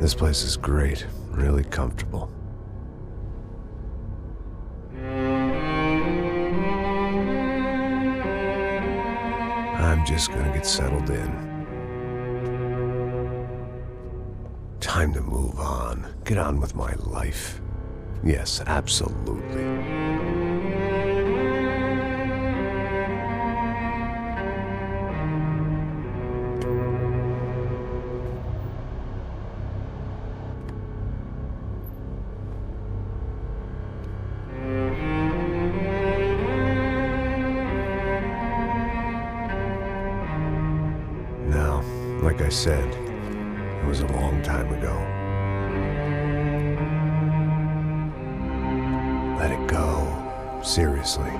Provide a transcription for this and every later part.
This place is great, really comfortable. I'm just gonna get settled in. Time to move on. Get on with my life. Yes, absolutely. Now, like I said, it was a long time ago. Let it go. Seriously.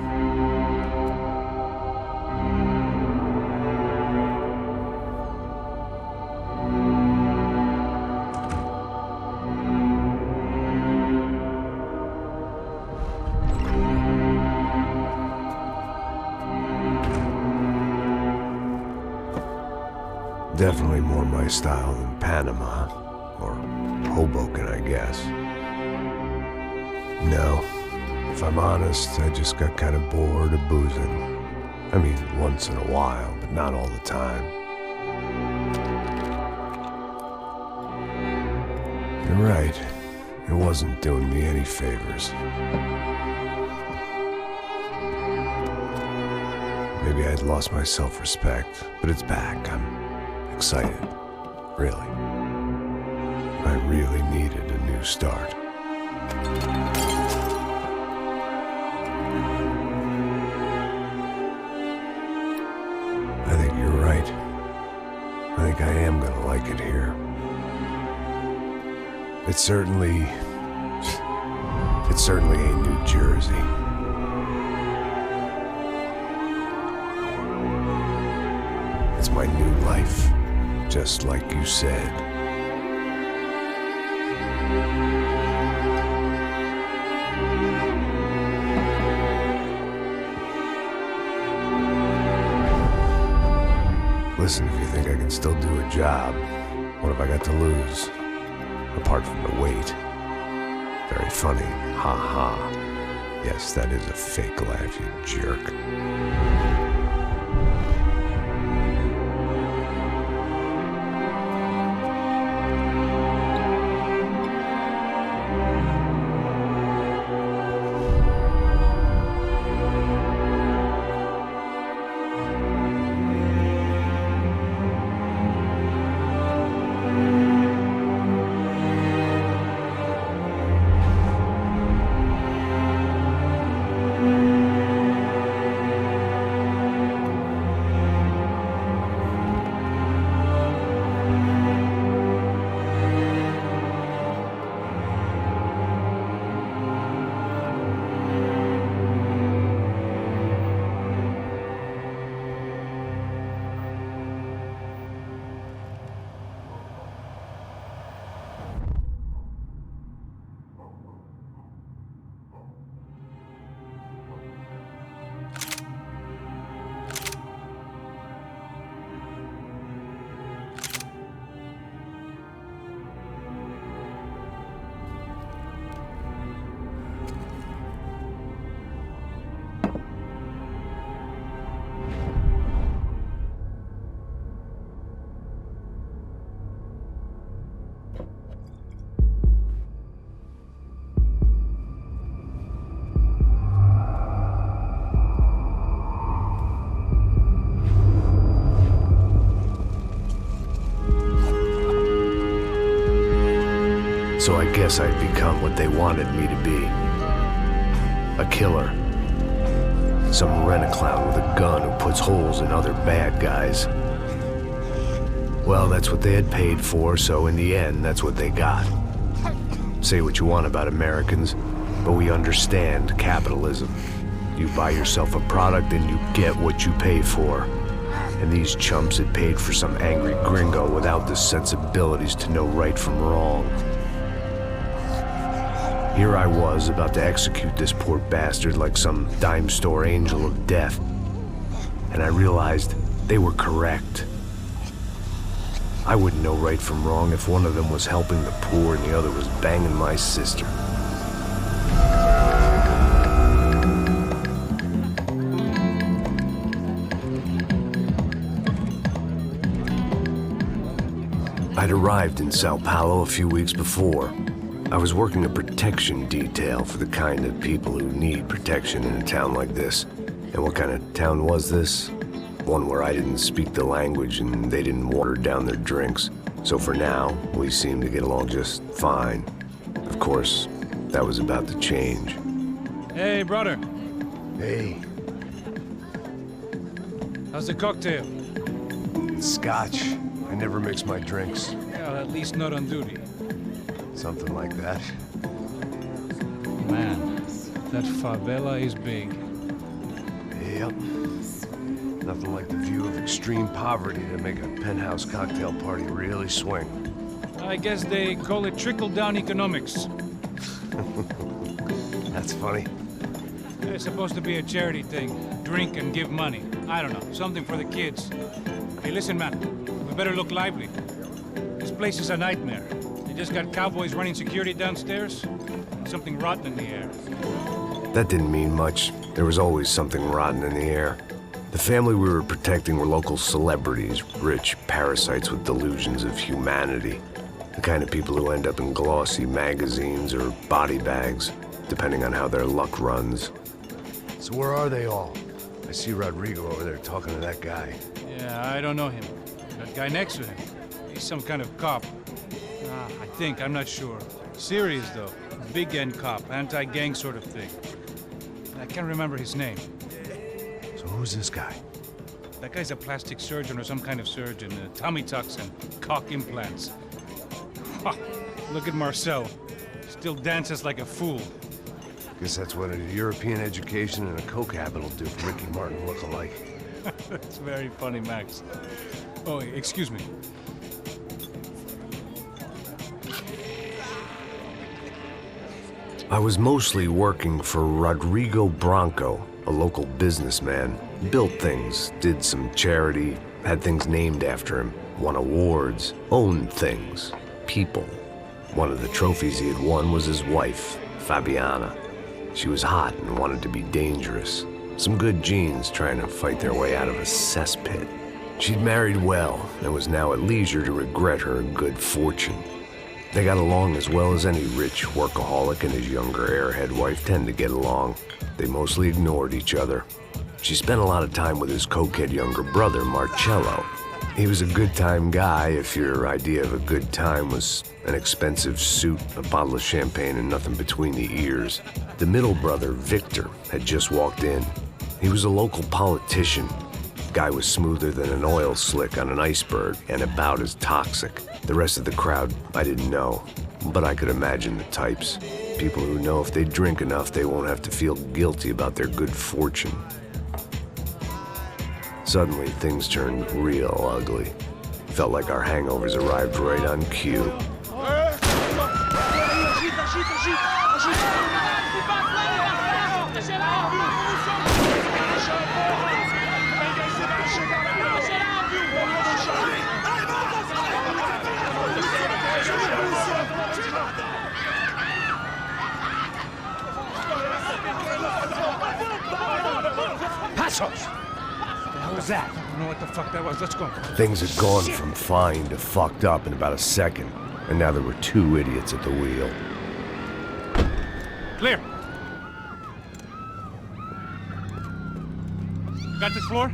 Definitely more my style than Panama, or Hoboken, I guess. No, if I'm honest, I just got kind of bored of boozing. I mean, once in a while, but not all the time. You're right, it wasn't doing me any favors. Maybe I'd lost my self-respect, but it's back. I'm excited, really. I really needed a new start. I think you're right. I think I am gonna like it here. It's certainly ain't New Jersey. It's my new life. Just like you said. Listen, if you think I can still do a job, what have I got to lose? Apart from the weight. Very funny. Ha ha. Yes, that is a fake laugh, you jerk. So I guess I'd become what they wanted me to be. A killer. Some rent-a-clown with a gun who puts holes in other bad guys. Well, that's what they had paid for, so in the end, that's what they got. Say what you want about Americans, but we understand capitalism. You buy yourself a product and you get what you pay for. And these chumps had paid for some angry gringo without the sensibilities to know right from wrong. Here I was, about to execute this poor bastard like some dime store angel of death. And I realized they were correct. I wouldn't know right from wrong if one of them was helping the poor and the other was banging my sister. I'd arrived in Sao Paulo a few weeks before. I was working a protection detail for the kind of people who need protection in a town like this. And what kind of town was this? One where I didn't speak the language and they didn't water down their drinks. So for now, we seemed to get along just fine. Of course, that was about to change. Hey, brother. Hey. How's the cocktail? Scotch. I never mix my drinks. Well, at least not on duty. Something like that. Man, that favela is big. Yep. Nothing like the view of extreme poverty to make a penthouse cocktail party really swing. I guess they call it trickle-down economics. That's funny. It's supposed to be a charity thing. Drink and give money. I don't know, something for the kids. Hey, listen, man. We better look lively. This place is a nightmare. They just got cowboys running security downstairs. And something rotten in the air. That didn't mean much. There was always something rotten in the air. The family we were protecting were local celebrities, rich parasites with delusions of humanity. The kind of people who end up in glossy magazines or body bags, depending on how their luck runs. So where are they all? I see Rodrigo over there talking to that guy. Yeah, I don't know him. That guy next to him. He's some kind of cop. I think, I'm not sure. Serious, though. Big end cop, anti-gang sort of thing. I can't remember his name. So who's this guy? That guy's a plastic surgeon or some kind of surgeon. Tummy tucks and cock implants. Look at Marcel. Still dances like a fool. Guess that's what a European education and a coke habit will do for Ricky Martin look-alike. That's very funny, Max. Oh, excuse me. I was mostly working for Rodrigo Branco, a local businessman. Built things, did some charity, had things named after him, won awards, owned things, people. One of the trophies he had won was his wife, Fabiana. She was hot and wanted to be dangerous. Some good genes trying to fight their way out of a cesspit. She'd married well and was now at leisure to regret her good fortune. They got along as well as any rich workaholic and his younger airhead wife tend to get along. They mostly ignored each other. She spent a lot of time with his cokehead younger brother, Marcello. He was a good-time guy if your idea of a good time was an expensive suit, a bottle of champagne, and nothing between the ears. The middle brother, Victor, had just walked in. He was a local politician. Guy was smoother than an oil slick on an iceberg and about as toxic. The rest of the crowd, I didn't know, but I could imagine the types. People who know if they drink enough, they won't have to feel guilty about their good fortune. Suddenly, things turned real ugly. Felt like our hangovers arrived right on cue. Passos! What was that? I don't know what the fuck that was. Let's go. Things had gone from fine to fucked up in about a second, and now there were two idiots at the wheel. Clear. Got this floor?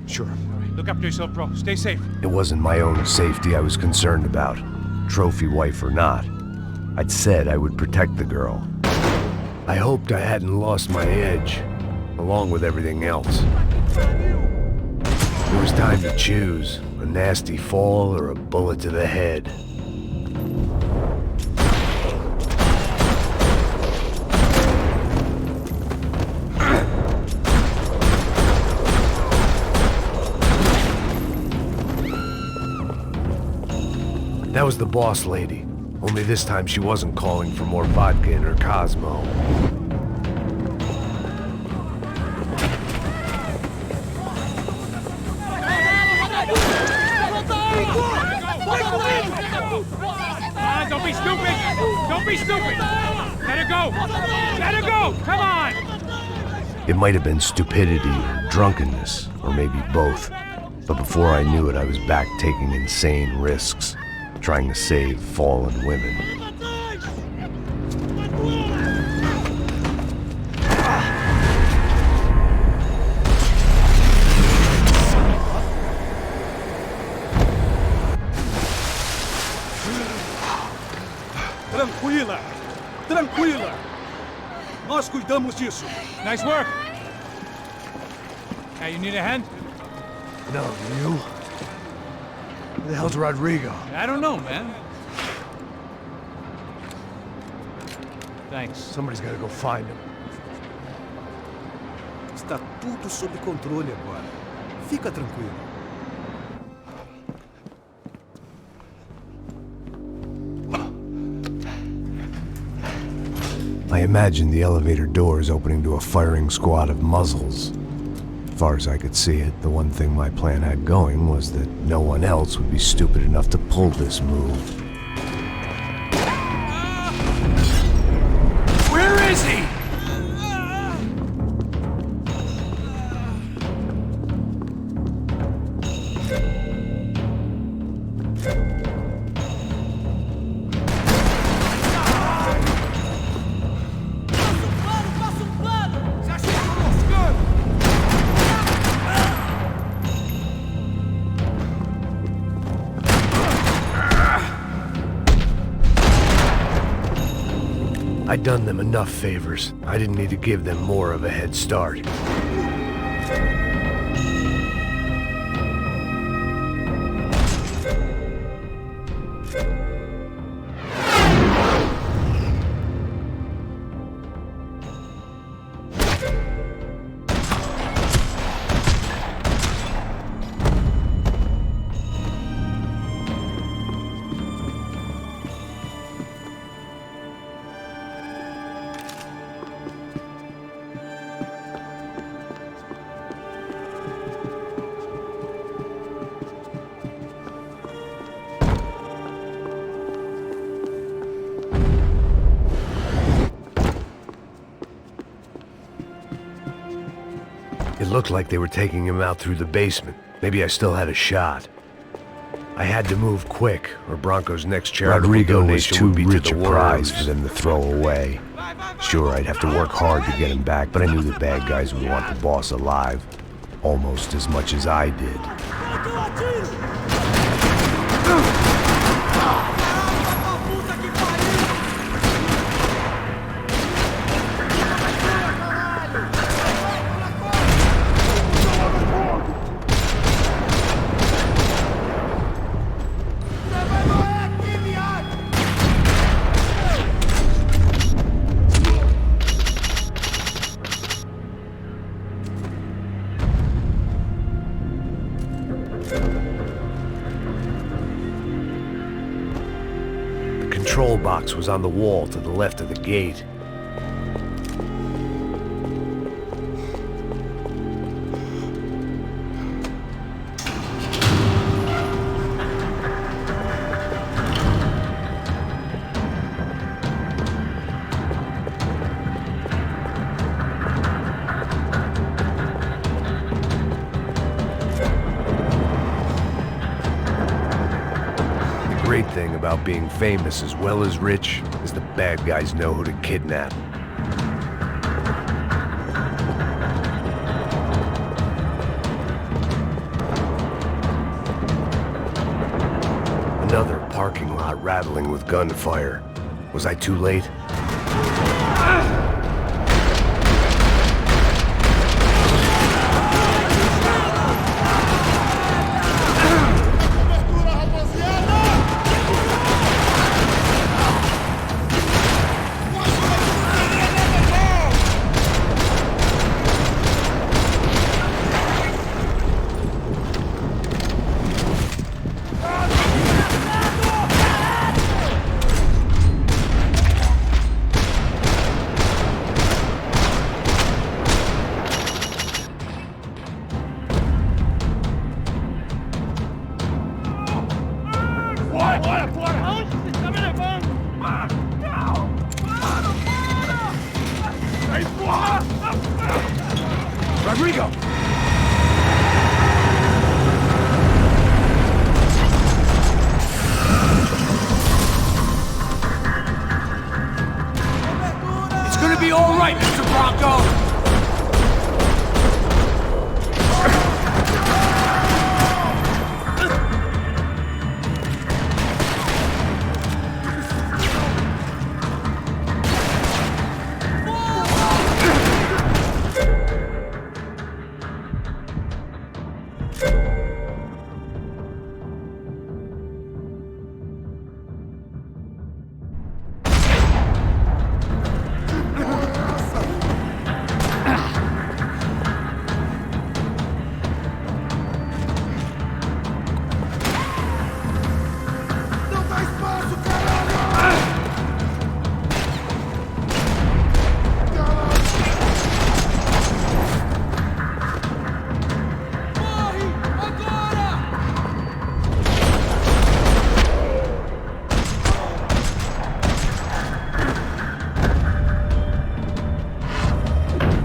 Sure. All right, look after yourself, bro. Stay safe. It wasn't my own safety I was concerned about, trophy wife or not. I'd said I would protect the girl. I hoped I hadn't lost my edge, along with everything else. It was time to choose, a nasty fall or a bullet to the head. That was the boss lady, only this time she wasn't calling for more vodka in her Cosmo. be stupid! Don't be stupid! Let her go! Let her go! Come on! It might have been stupidity or drunkenness, or maybe both. But before I knew it, I was back taking insane risks, trying to save fallen women. Tranquila! Tranquila! Nós cuidamos disso. Nice work! Hey, you need a hand? No, you? Who the hell's Rodrigo? I don't know, man. Thanks. Somebody's gotta go find him. Está tudo sob controle agora. Fica tranquilo. I imagined the elevator doors opening to a firing squad of muzzles. As far as I could see it, the one thing my plan had going was that no one else would be stupid enough to pull this move. Where is he? I'd done them enough favors. I didn't need to give them more of a head start. It looked like they were taking him out through the basement. Maybe I still had a shot. I had to move quick, or Bronco's next charitable donation would be to the prize for them to throw away. Sure, I'd have to work hard to get him back, but I knew the bad guys would want the boss alive, almost as much as I did. The control box was on the wall to the left of the gate. The great thing about being famous as well as rich is the bad guys know who to kidnap. Another parking lot rattling with gunfire. Was I too late? we go! It's gonna be all right, Mr. Bronco!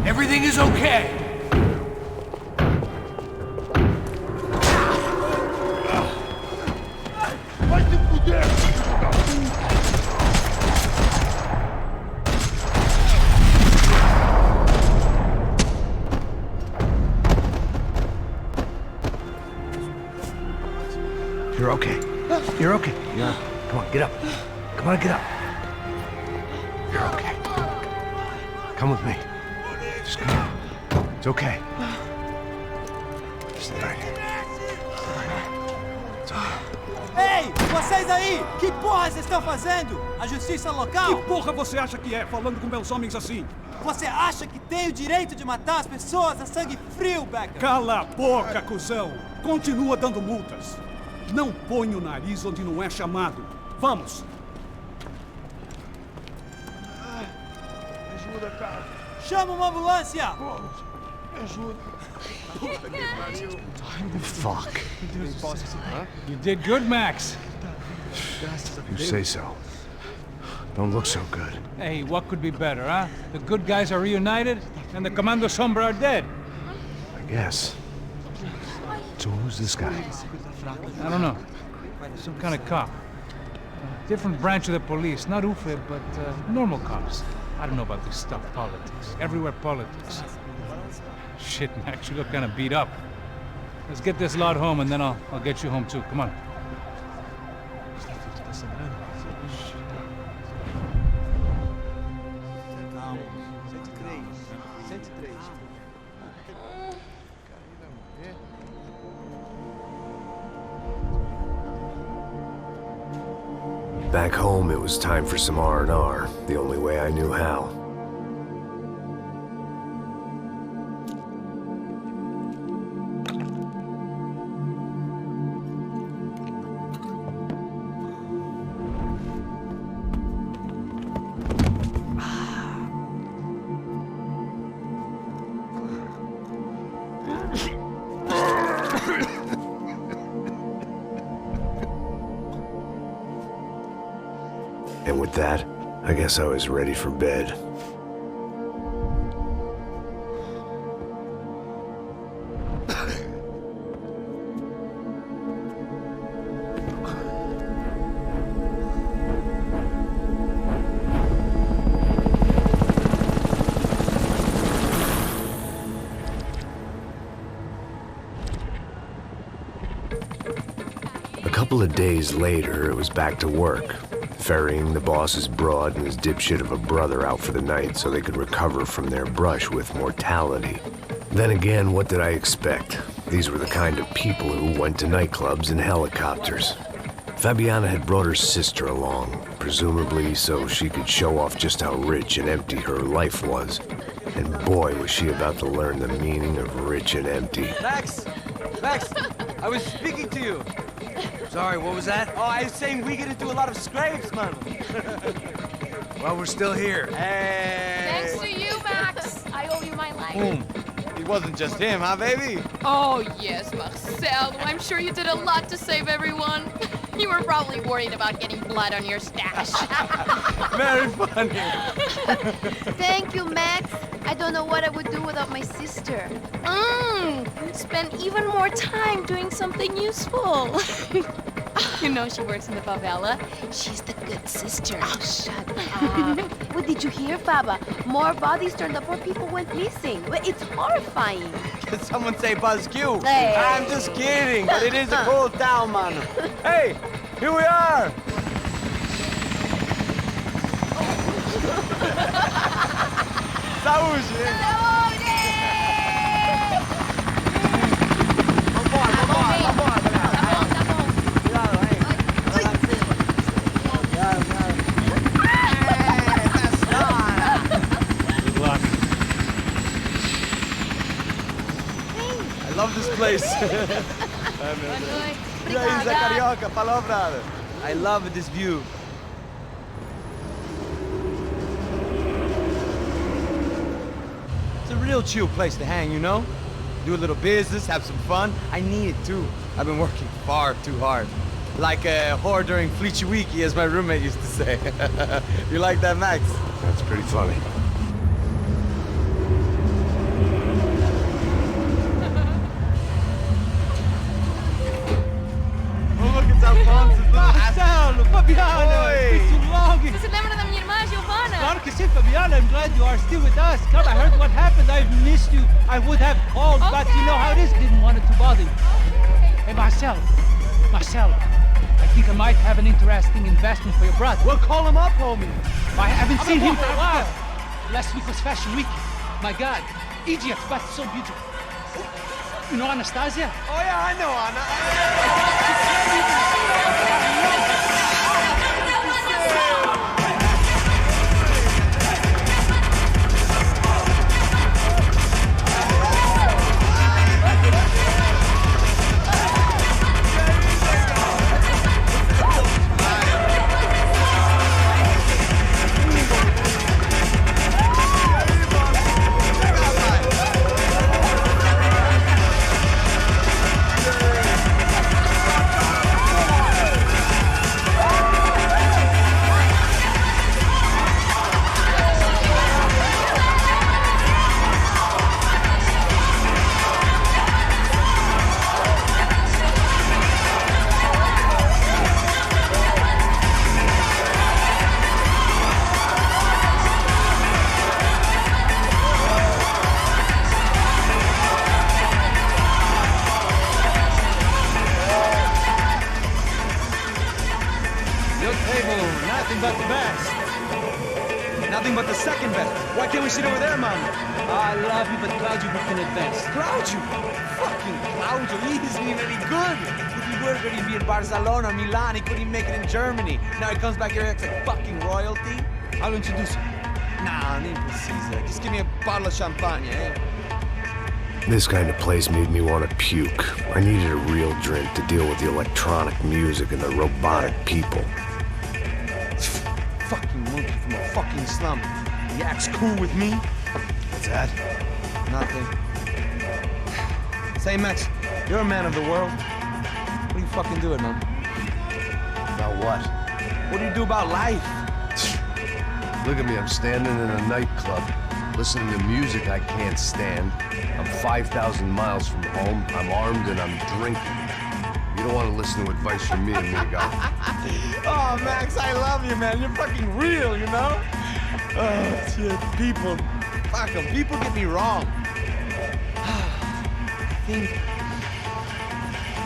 Everything is okay. You're okay. You're okay. Yeah. Come on, get up. Come on, get up. You're okay. Come with me. Just come on. It's okay. Just right here. It's okay. Ei, vocês aí! Que porra vocês estão fazendo? A justiça local? Que porra você acha que é, falando com meus homens assim? Você acha que tem o direito de matar as pessoas a sangue frio, Becker? Cala a boca, cuzão! Continua dando multas. Não põe o nariz onde não é chamado. Vamos! Ajuda, cara. Chama uma ambulância! Me ajuda. Fuck. You did good, Max. You say so. Don't look so good. Hey, what could be better, huh? The good guys are reunited, and the Commando Sombra are dead. I guess. So who's this guy? I don't know. Some kind of cop. Different branch of the police. Not UFE, but normal cops. I don't know about this stuff, politics. Everywhere politics. Shit, Max, you look kind of beat up. Let's get this lot home, and then I'll get you home too. Come on. Back home, it was time for some R&R, the only way I knew how. And with that, I guess I was ready for bed. A couple of days later, it was back to work. Ferrying the boss's broad and his dipshit of a brother out for the night so they could recover from their brush with mortality. Then again, what did I expect? These were the kind of people who went to nightclubs in helicopters. Fabiana had brought her sister along, presumably so she could show off just how rich and empty her life was. And boy, was she about to learn the meaning of rich and empty. Max! Max! I was speaking to you! Sorry, what was that? Oh, I was saying we get into a lot of scrapes, man. Well, we're still here. Hey! Thanks to you, Max. I owe you my life. Boom. It wasn't just him, huh, baby? Oh, yes, Marcel. I'm sure you did a lot to save everyone. You were probably worried about getting blood on your stash. Very funny. Thank you, Max. I don't know what I would do without my sister. Spend even more time doing something useful. You know she works in the favela. She's the good sister. Oh, shut up. What did you hear, Baba? More bodies turned up where people went missing. It's horrifying. Did someone say Buzz Q? Hey. I'm just kidding, but it is a cool town, man. Hey, here we are. Saúde! I love this place. E aí, Zé Carioca, falou, brother. I love this view. It's a real chill place to hang, you know? Do a little business, have some fun. I need it too. I've been working far too hard. Like a whore during Fleechy Weeky, as my roommate used to say. You like that, Max? That's pretty funny. Marcelo, Fabiana, it's been too long. Você se lembra da minha irmã, Giovanna? Claro que sim, Fabiana. I'm glad you are still with us. Come, I heard what happened. I've missed you. I would have called, but you know how it is. Didn't want it to bother you. Hey, Marcelo, I think I might have an interesting investment for your brother. Well, call him up, homie. I haven't seen him for a while. Last week was Fashion Week. My God, Egypt, but so beautiful. You know Anastasia? Oh, yeah, I know Anna. Nothing but the best. Nothing but the second best. Why can't we sit over there, man? I love you, but Claudio booked in advance. Claudio? Fucking Claudio, he isn't even any good. If he were going to be in Barcelona, Milan, he couldn't make it in Germany. Now he comes back here and acts like fucking royalty. I'll introduce you. Nah, nem precisa. Just give me a bottle of champagne, eh? This kind of place made me want to puke. I needed a real drink to deal with the electronic music and the robotic people. Fucking monkey from a fucking slum. He acts cool with me. What's that? Nothing. Say, Max, you're a man of the world. What are you fucking doing, man? About what? What do you do about life? Look at me, I'm standing in a nightclub, listening to music I can't stand. I'm 5,000 miles from home, I'm armed, and I'm drinking. You don't want to listen to advice from me, amigo. Oh, Max, I love you, man. You're fucking real, you know? Oh, shit, people. Fuck them. People get me wrong.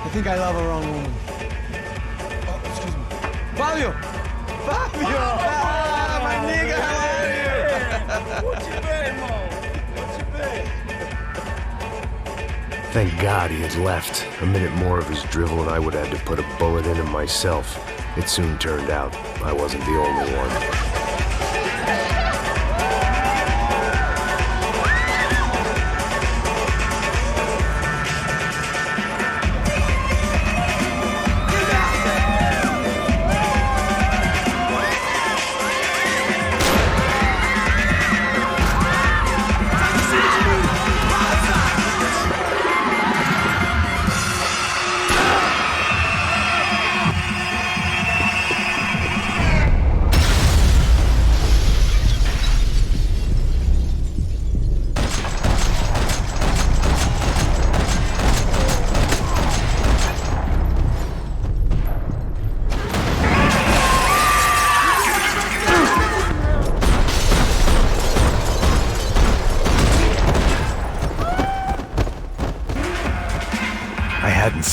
I think I love a wrong woman. Oh, excuse me. Fabio! Fabio! Ah, my nigga, how are you? What you been, Mo? What you been? Thank God he had left. A minute more of his drivel and I would have had to put a bullet in him myself. It soon turned out I wasn't the only one.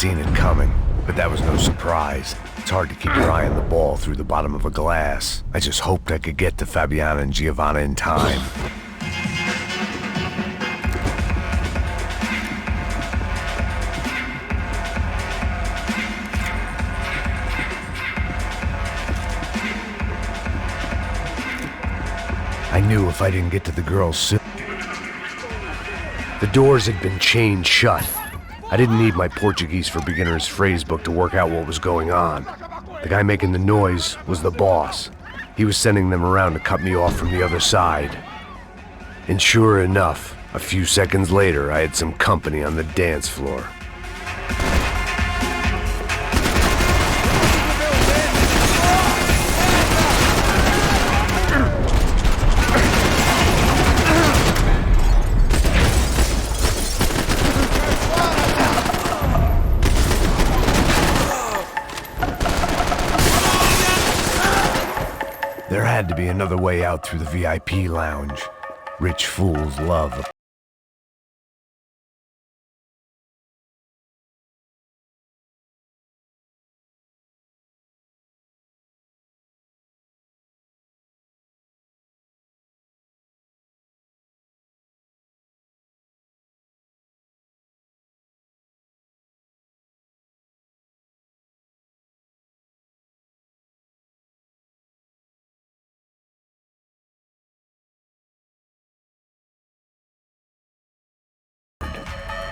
seen it coming, but that was no surprise. It's hard to keep your eye on the ball through the bottom of a glass. I just hoped I could get to Fabiana and Giovanna in time. I knew if I didn't get to the girls soon. The doors had been chained shut. I didn't need my Portuguese for Beginners phrase book to work out what was going on. The guy making the noise was the boss. He was sending them around to cut me off from the other side. And sure enough, a few seconds later, I had some company on the dance floor. There had to be another way out through the VIP lounge. Rich fools love a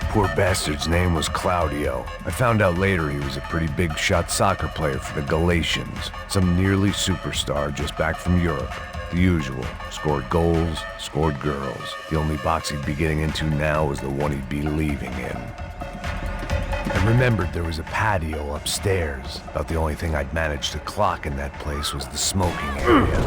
poor bastard's name was Claudio. I found out later he was a pretty big shot soccer player for the Galatians. Some nearly superstar just back from Europe. The usual. Scored goals, scored girls. The only box he'd be getting into now was the one he'd be leaving in. I remembered there was a patio upstairs. About the only thing I'd managed to clock in that place was the smoking area.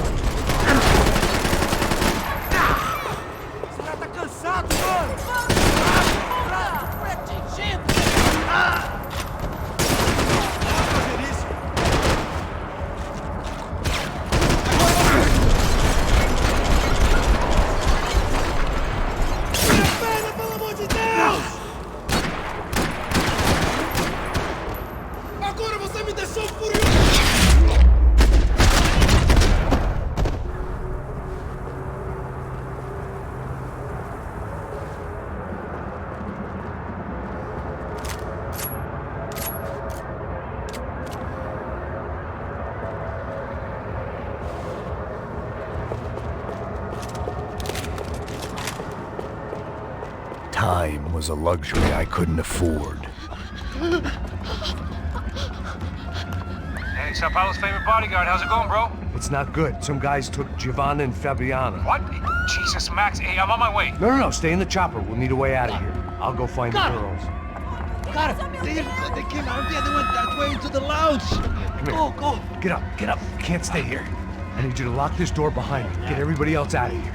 Time was a luxury I couldn't afford. Hey, Sao Paulo's favorite bodyguard. How's it going, bro? It's not good. Some guys took Giovanna and Fabiana. What? Jesus, Max. Hey, I'm on my way. No, stay in the chopper. We'll need a way out of here. I'll go find the girls. Got it. They came out there. They went that way into the lounge. Come here. Go. Get up. You can't stay here. I need you to lock this door behind me. Get everybody else out of here.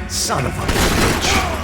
Son of a bitch.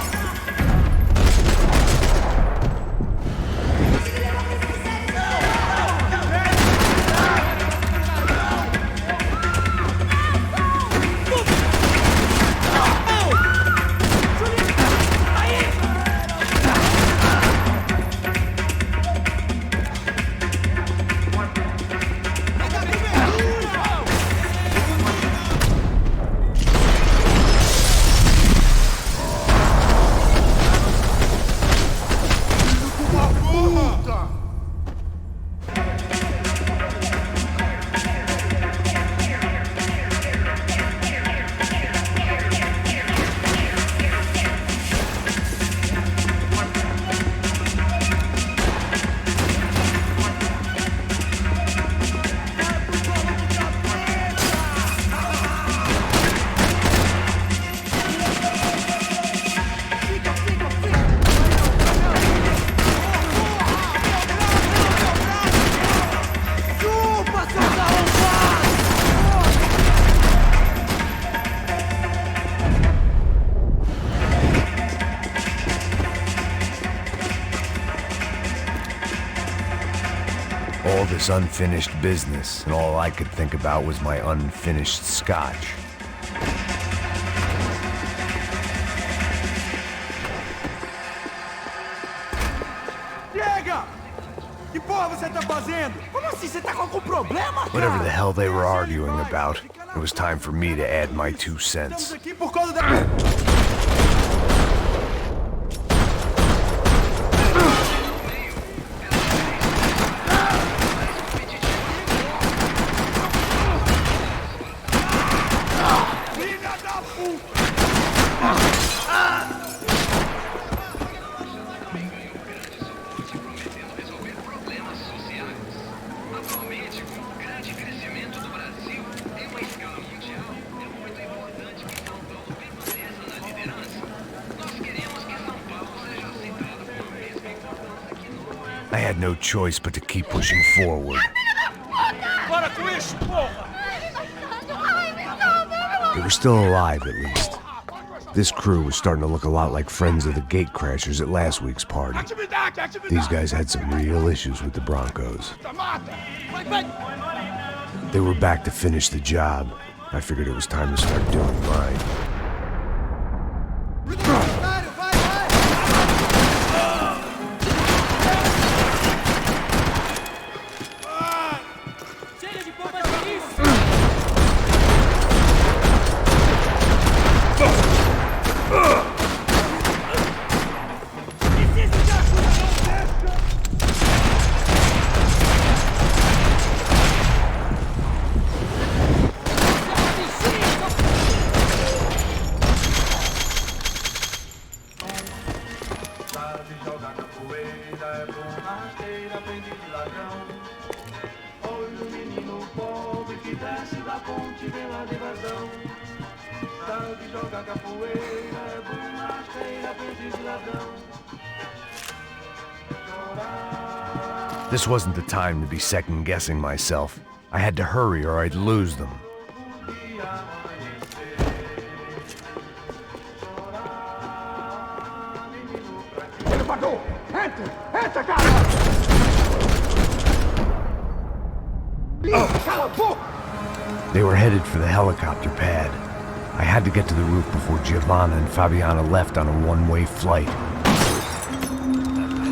All this unfinished business, and all I could think about was my unfinished scotch. Whatever the hell they were arguing about, it was time for me to add my 2 cents. I had no choice but to keep pushing forward. They were still alive, at least. This crew was starting to look a lot like friends of the gatecrashers at last week's party. These guys had some real issues with the Broncos. They were back to finish the job. I figured it was time to start doing mine. This wasn't the time to be second-guessing myself. I had to hurry or I'd lose them. They were headed for the helicopter pad. I had to get to the roof before Giovanna and Fabiana left on a one-way flight.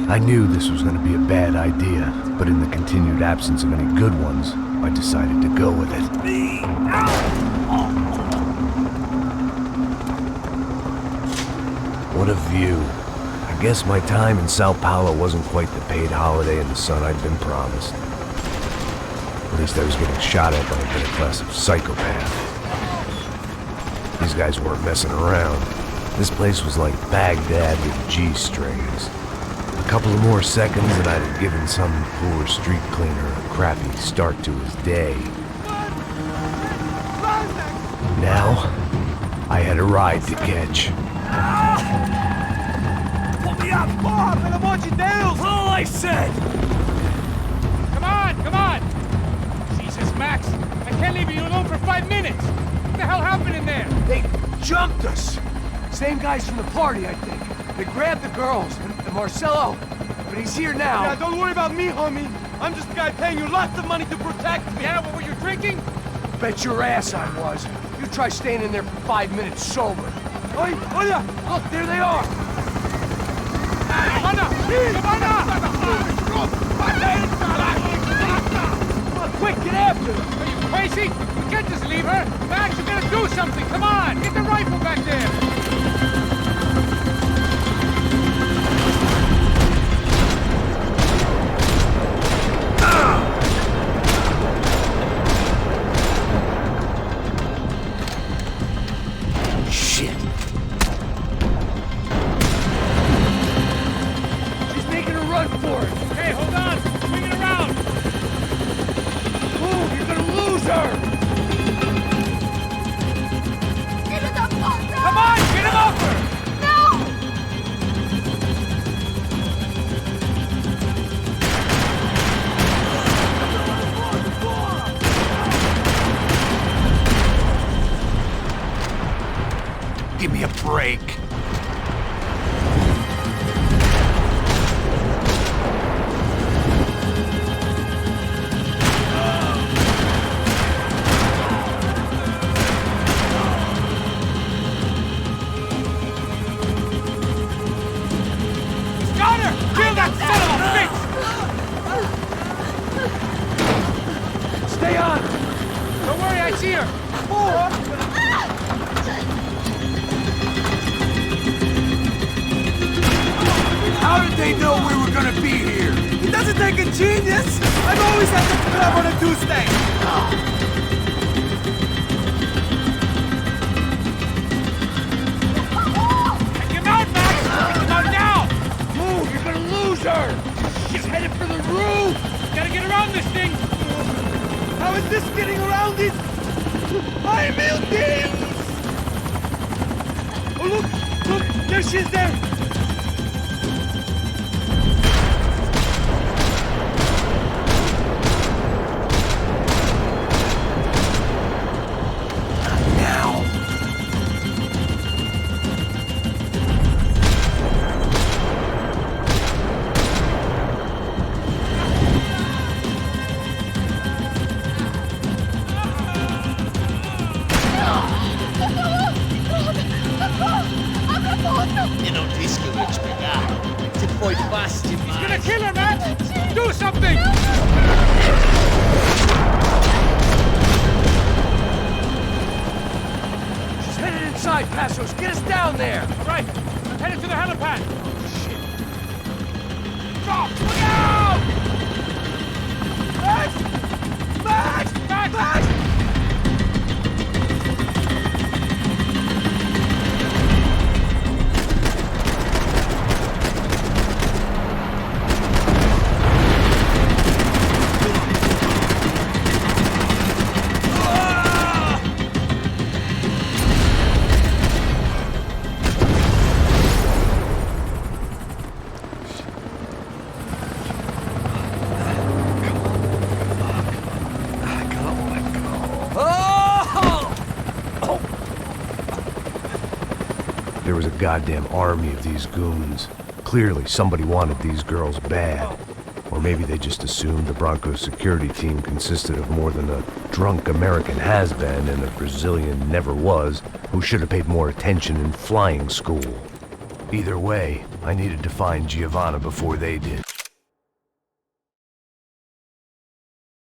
I knew this was going to be a bad idea, but in the continued absence of any good ones, I decided to go with it. What a view. I guess my time in Sao Paulo wasn't quite the paid holiday in the sun I'd been promised. At least I was getting shot at by a middle-class psychopath. These guys weren't messing around. This place was like Baghdad with G-strings. A couple of more seconds and I'd have given some poor street cleaner a crappy start to his day. Now, I had a ride to catch. Pull me up! Porra, pelo amor de Deus! All I said! Come on, come on! Jesus, Max, I can't leave you alone for 5 minutes! What the hell happened in there? They jumped us! Same guys from the party, I think. They grabbed the girls, and Marcelo, but he's here now. Yeah, don't worry about me, homie. I'm just the guy paying you lots of money to protect me. Yeah, what were you drinking? Bet your ass I was. You try staying in there for 5 minutes sober. Oi, olha! Look, there they are! Giovanna! Giovanna! Come on, quick, get after them! Are you crazy? You can't just leave her! Max, you gotta do something! Come on! Get the rifle back there! Give me a break. Got her! Kill that son of a bitch! Don't worry, I see her. How did they know we were gonna be here? It doesn't take a genius! I've always had to grab on a Tuesday! Take him out, Max! Come on now! Move, you're gonna lose her! She's headed for the roof! Gotta get around this thing! How is this getting around it? I buildings! Oh, look! There she is there! Eu não disse que eu ia te pegar. Você foi fácil demais. He's gonna kill her, man! Do something! She's headed inside, Passos. Get us down there. All right, I'm headed to the helipad. Shit. Stop! Look out! Max! Max! Max! Max! There was a goddamn army of these goons. Clearly, somebody wanted these girls bad. Or maybe they just assumed the Broncos security team consisted of more than a drunk American has-been and a Brazilian never-was who should have paid more attention in flying school. Either way, I needed to find Giovanna before they did.